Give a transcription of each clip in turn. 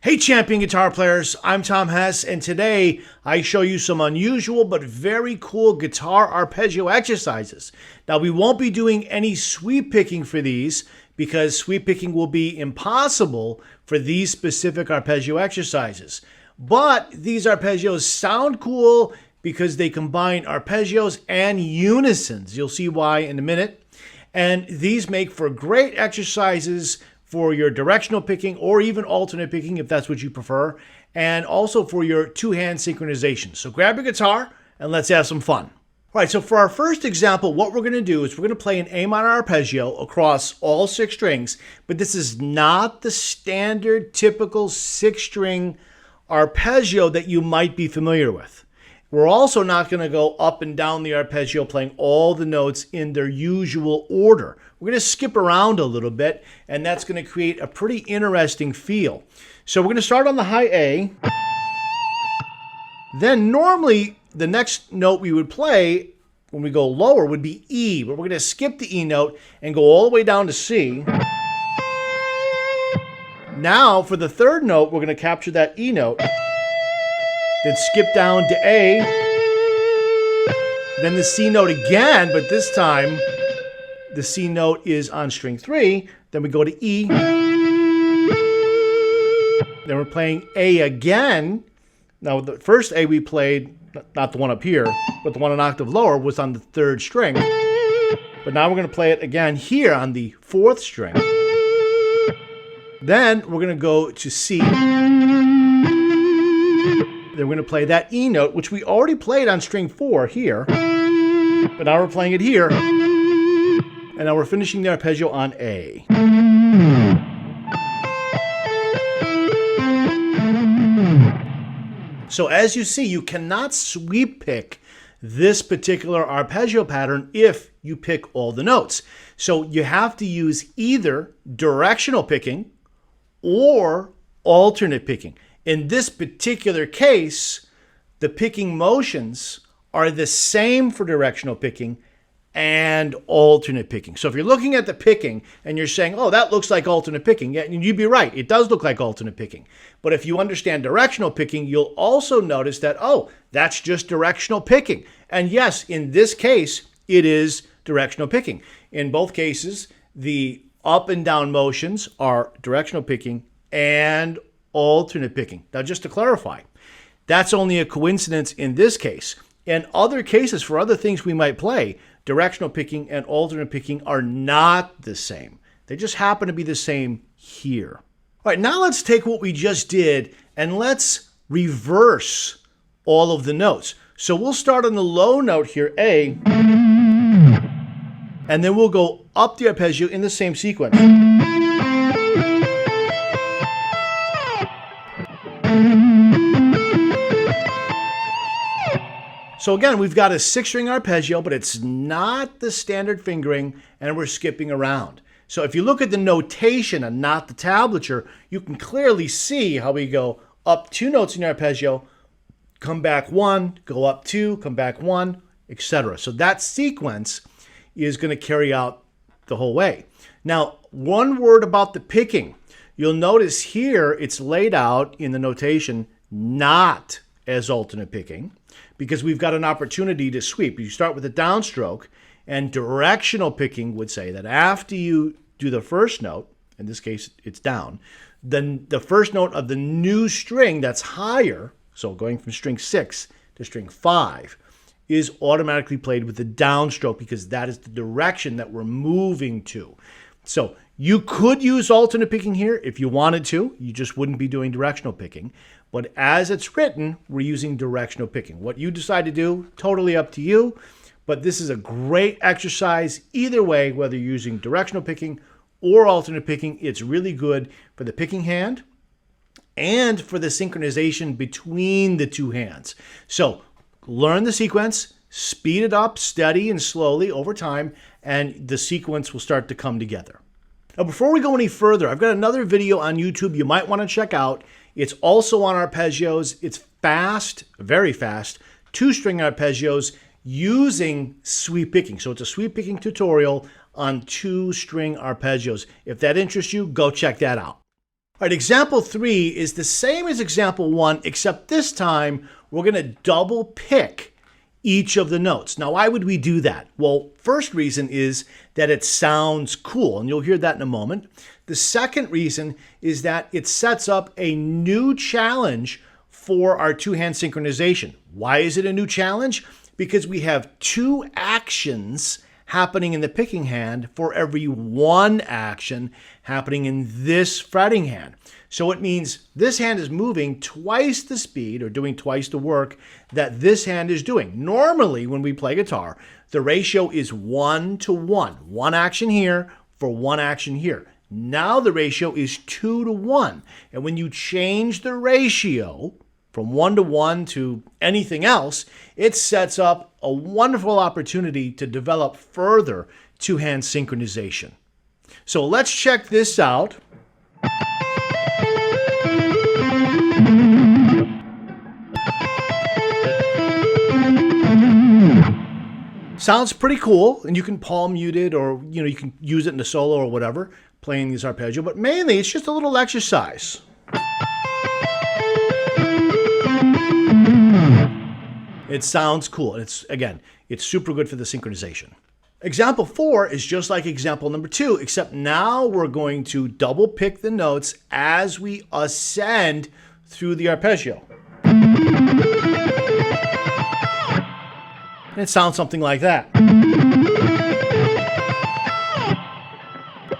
Hey champion guitar players, I'm Tom Hess, and today I show you some unusual but very cool guitar arpeggio exercises. Now we won't be doing any sweep picking for these because sweep picking will be impossible for these specific arpeggio exercises. But these arpeggios sound cool because they combine arpeggios and unisons. You'll see why in a minute. And these make for great exercises for your directional picking or even alternate picking if that's what you prefer, and also for your two-hand synchronization. So grab your guitar and let's have some fun. All right, so for our first example, what we're going to do is we're going to play an A minor arpeggio across all 6 strings, but this is not the standard typical 6-string arpeggio that you might be familiar with. We're also not going to go up and down the arpeggio playing all the notes in their usual order. We're going to skip around a little bit, and that's going to create a pretty interesting feel. So we're going to start on the high A. Then normally the next note we would play when we go lower would be E, but we're going to skip the E note and go all the way down to C. Now for the third note, we're going to capture that E note. Then skip down to A, then the C note again, but this time the C note is on string 3, then we go to E, then we're playing A again. Now the first A we played, not the one up here, but the one an octave lower, was on the 3rd string. But now we're going to play it again here on the 4th string. Then we're going to go to C. Then we're going to play that E note, which we already played on string 4 here. But now we're playing it here. And now we're finishing the arpeggio on A. So as you see, you cannot sweep pick this particular arpeggio pattern if you pick all the notes. So you have to use either directional picking or alternate picking. In this particular case, the picking motions are the same for directional picking and alternate picking. So if you're looking at the picking and you're saying, oh, that looks like alternate picking, yeah, you'd be right. It does look like alternate picking. But if you understand directional picking, you'll also notice that, oh, that's just directional picking. And yes, in this case, it is directional picking. In both cases, the up and down motions are directional picking and alternate picking. Now, just to clarify, that's only a coincidence in this case. In other cases, for other things we might play, directional picking and alternate picking are not the same. They just happen to be the same here. All right, now let's take what we just did and let's reverse all of the notes. So we'll start on the low note here, A, and then we'll go up the arpeggio in the same sequence. So again, we've got a 6-string arpeggio, but it's not the standard fingering, and we're skipping around. So if you look at the notation and not the tablature, you can clearly see how we go up 2 notes in the arpeggio, come back 1, go up 2, come back 1, etc. So that sequence is going to carry out the whole way. Now, one word about the picking. You'll notice here it's laid out in the notation not as alternate picking, because we've got an opportunity to sweep. You start with a downstroke, and directional picking would say that after you do the first note, in this case it's down, then the first note of the new string that's higher, so going from string 6 to string 5, is automatically played with the downstroke because that is the direction that we're moving to. So you could use alternate picking here if you wanted to. You just wouldn't be doing directional picking. But as it's written, we're using directional picking. What you decide to do, totally up to you. But this is a great exercise either way, whether you're using directional picking or alternate picking. It's really good for the picking hand and for the synchronization between the 2 hands. So learn the sequence, speed it up, steady and slowly over time, and the sequence will start to come together. Now, before we go any further, I've got another video on YouTube you might want to check out. It's also on arpeggios. It's fast, very fast, 2-string arpeggios using sweep picking. So it's a sweep picking tutorial on 2-string arpeggios. If that interests you, go check that out. All right, example 3 is the same as example 1, except this time we're going to double pick each of the notes. Now, why would we do that? Well, first reason is that it sounds cool, and you'll hear that in a moment. The second reason is that it sets up a new challenge for our two-hand synchronization. Why is it a new challenge? Because we have 2 actions happening in the picking hand for every 1 action happening in this fretting hand. So it means this hand is moving twice the speed or doing twice the work that this hand is doing. Normally, when we play guitar, the ratio is 1 to 1. 1 action here for 1 action here. Now the ratio is 2 to 1. And when you change the ratio from 1 to 1 to anything else, it sets up a wonderful opportunity to develop further two-hand synchronization. So let's check this out. Sounds pretty cool, and you can palm mute it, or you can use it in a solo or whatever, playing these arpeggio, but mainly it's just a little exercise. It sounds cool. It's super good for the synchronization. Example 4 is just like example number 2, except now we're going to double pick the notes as we ascend through the arpeggio. And it sounds something like that.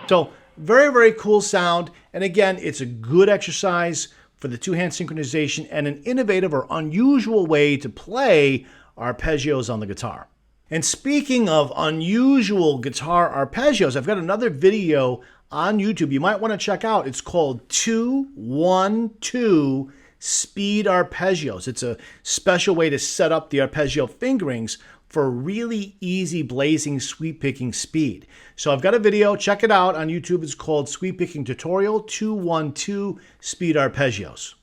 So very, very cool sound. And again, it's a good exercise for the two-hand synchronization and an innovative or unusual way to play arpeggios on the guitar. And speaking of unusual guitar arpeggios, I've got another video on YouTube you might want to check out. It's called 2-1-2 Speed Arpeggios. It's a special way to set up the arpeggio fingerings for really easy blazing sweep picking speed. So I've got a video, check it out on YouTube. It's called Sweep Picking Tutorial 2-1-2 Speed Arpeggios.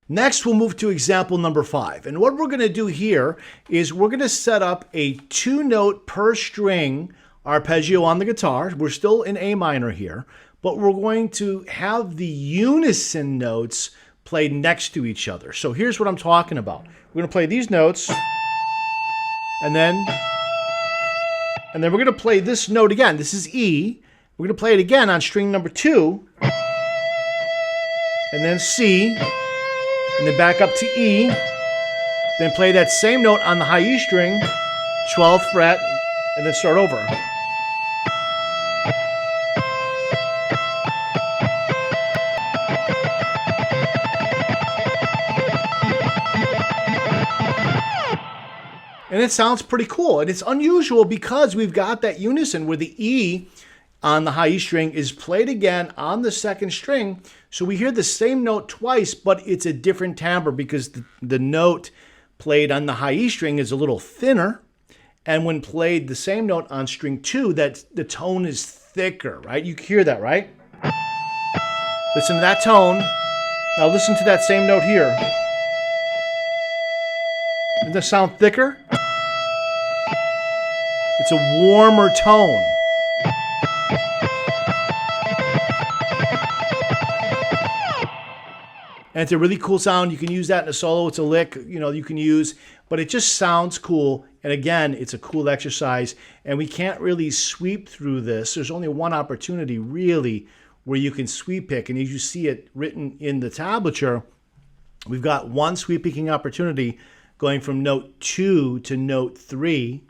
Next, we'll move to example number 5. And what we're going to do here is we're going to set up a 2-note per string arpeggio on the guitar. We're still in A minor here, but we're going to have the unison notes played next to each other. So here's what I'm talking about. We're going to play these notes, and then we're going to play this note again. This is E. We're going to play it again on string number 2, and then C, and then back up to E, then play that same note on the high E string, 12th fret, and then start over. And it sounds pretty cool. And it's unusual because we've got that unison where the E on the high E string is played again on the second string. So we hear the same note twice, but it's a different timbre because the note played on the high E string is a little thinner. And when played the same note on string 2, that the tone is thicker, right? You hear that, right? Listen to that tone. Now listen to that same note here. Doesn't that sound thicker? It's a warmer tone. And it's a really cool sound. You can use that in a solo. It's a lick, you can use, but it just sounds cool. And again, it's a cool exercise. And we can't really sweep through this. There's only one opportunity really where you can sweep pick. And as you see it written in the tablature, we've got one sweep picking opportunity going from note 2 to note 3.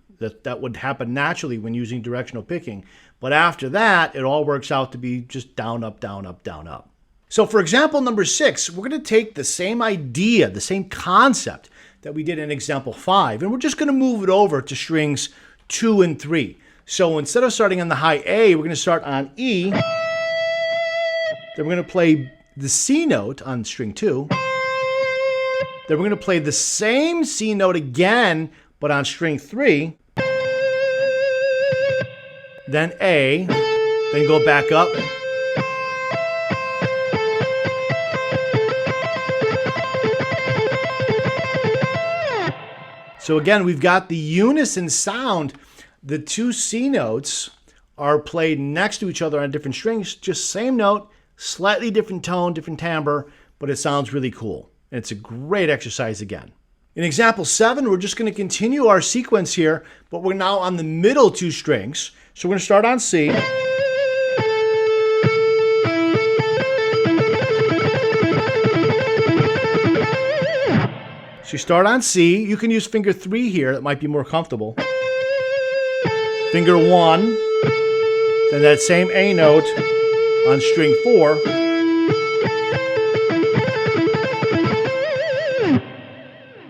That would happen naturally when using directional picking. But after that, it all works out to be just down, up, down, up, down, up. So for example number 6, we're going to take the same idea, the same concept that we did in example 5, and we're just going to move it over to strings 2 and 3. So instead of starting on the high A, we're going to start on E. Then we're going to play the C note on string 2. Then we're going to play the same C note again, but on string 3. Then A, then go back up. So again, we've got the unison sound. The 2 C notes are played next to each other on different strings, just same note, Slightly different tone, different timbre, but it sounds really cool. And it's a great exercise again. In example 7, we're just going to continue our sequence here, but we're now on the middle 2 strings. So we're going to start on C. So you start on C. You can use finger 3 here. That might be more comfortable. Finger 1. Then that same A note on string 4.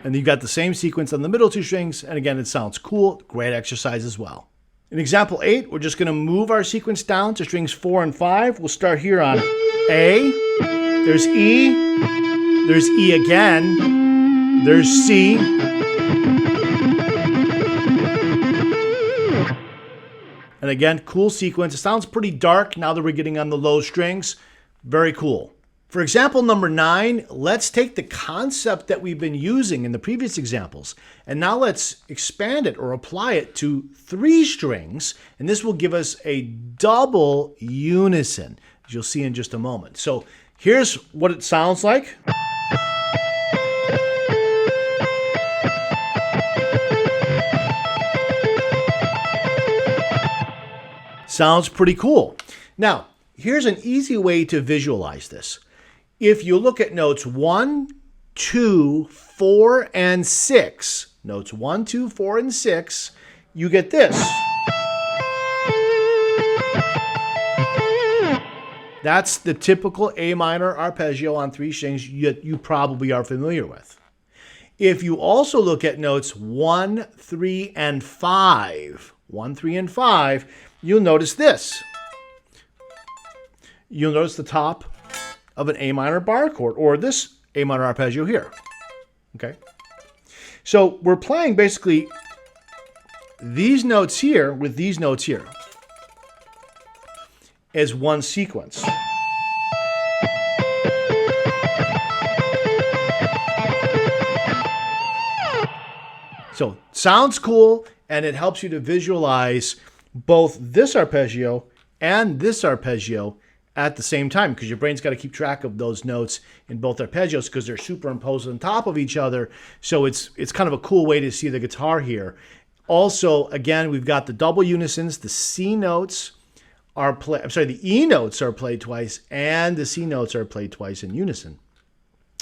And you've got the same sequence on the middle 2 strings. And again, it sounds cool. Great exercise as well. In example 8, we're just going to move our sequence down to strings 4 and 5. We'll start here on A. There's E. There's E again. There's C. And again, cool sequence. It sounds pretty dark now that we're getting on the low strings. Very cool. For example number 9, let's take the concept that we've been using in the previous examples, and now let's expand it or apply it to 3 strings, and this will give us a double unison, as you'll see in just a moment. So here's what it sounds like. Sounds pretty cool. Now, here's an easy way to visualize this. If you look at notes 1, 2, 4, and 6, notes 1, 2, 4, and 6, you get this. That's the typical A minor arpeggio on 3 strings you probably are familiar with. If you also look at notes 1, 3, and 5, 1, 3, and 5, you'll notice this. You'll notice the top of an A minor bar chord, or this A minor arpeggio here. Okay? So we're playing basically these notes here with these notes here as one sequence. So sounds cool, and it helps you to visualize both this arpeggio and this arpeggio at the same time, because your brain's got to keep track of those notes in both arpeggios because they're superimposed on top of each other. So it's kind of a cool way to see the guitar here. Also, again, we've got the double unisons. The C notes are the E notes are played twice, and the C notes are played twice in unison.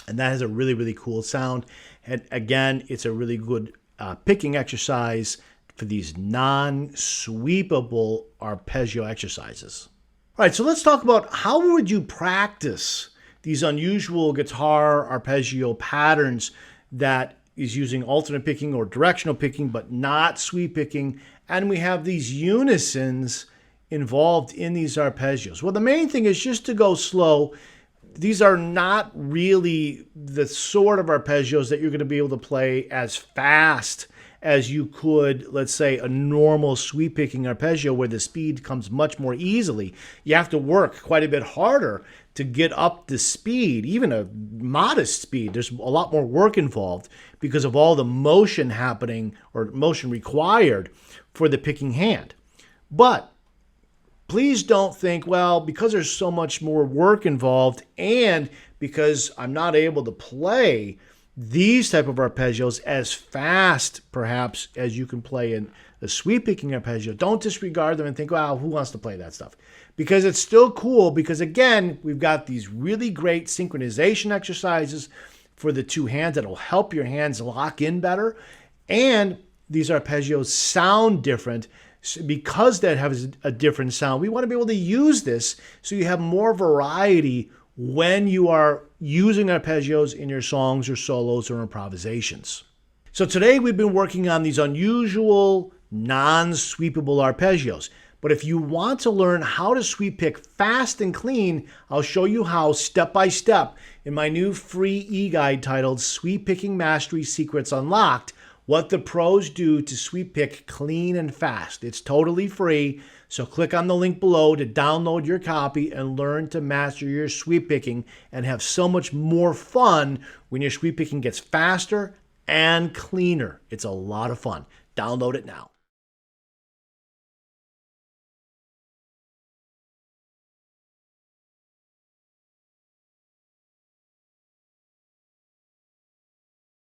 And that has a really, really cool sound. And again, it's a really good picking exercise for these non-sweepable arpeggio exercises. All right, so let's talk about how would you practice these unusual guitar arpeggio patterns that is using alternate picking or directional picking, but not sweep picking. And we have these unisons involved in these arpeggios. Well, the main thing is just to go slow. These are not really the sort of arpeggios that you're going to be able to play as fast as you could, let's say, a normal sweep picking arpeggio where the speed comes much more easily. You have to work quite a bit harder to get up the speed, even a modest speed. There's a lot more work involved because of all the motion happening or motion required for the picking hand. But please don't think, well, because there's so much more work involved and because I'm not able to play these type of arpeggios as fast, perhaps, as you can play in a sweep picking arpeggio, don't disregard them and think, wow, who wants to play that stuff? Because it's still cool because, again, we've got these really great synchronization exercises for the 2 hands that will help your hands lock in better. And these arpeggios sound different. Because that has a different sound, we want to be able to use this so you have more variety when you are using arpeggios in your songs or solos or improvisations. So today we've been working on these unusual non-sweepable arpeggios. But if you want to learn how to sweep pick fast and clean, I'll show you how step by step in my new free e-guide titled Sweep Picking Mastery Secrets Unlocked, what the pros do to sweep pick clean and fast. It's totally free, so click on the link below to download your copy and learn to master your sweep picking and have so much more fun when your sweep picking gets faster and cleaner. It's a lot of fun. Download it now.